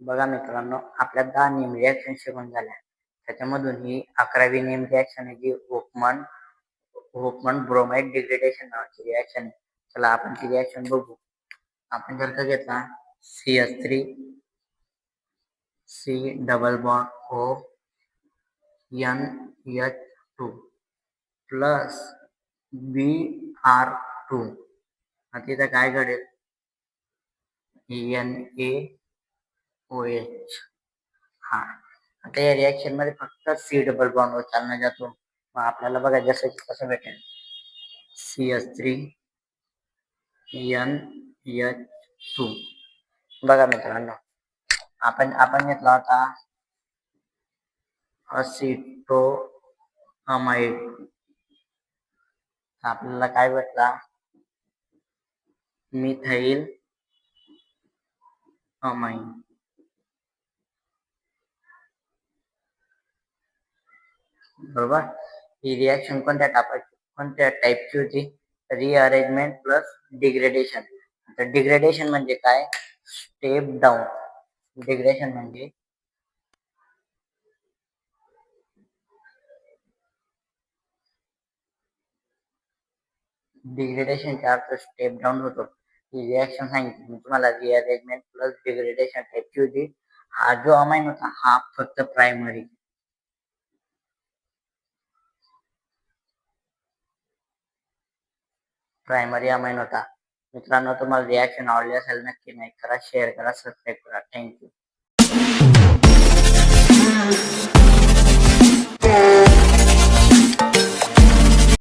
बघा मित्रांनो, आपल्या 10 नेम रिॲक्शन शिकून झाल्या. त्याच्यामधून ही 11वी नेम रिॲक्शन आहे जी होफमन ब्रोमाइड डिग्रेडेशन नावाची रिॲक्शन आहे. चला आपण ती रिॲक्शन बघू. आपण जर का घेतला CH3 C double bond O NH2 plus Br2. आता इथं काय घडेल? NaOH. हा, आता या रिॲक्शन मध्ये फक्त C डबल बॉन्ड वर चालना जातो. मग आपल्याला बघा जसं की कसं भेटेल CH3 NH2. बघा मित्रांनो, आपण घेतला होता असिटोअमाइड. आपल्याला काय भेटला? Methyl amine. बरोबर. ही रिॲक्शन कोणत्या टाईपची होती? Rearrangement plus degradation. तर डिग्रेडेशन म्हणजे काय? Step down. डिग्रेडेशन म्हणजे डिग्रेडेशनचा अर्थ स्टेप डाऊन होतो. ही रिॲक्शन सांगितली मी तुम्हाला. रिअरेंजमेंट प्लस डिग्रेडेशन टाईपची होती. हा जो अमाइन होता हा फक्त प्रायमरी अमाइन होता. मित्रांनो, तुम्हाला रिॲक्शन आवडली असेल नक्की लाईक करा, शेअर करा, सबस्क्राईब करा. थँक्यू.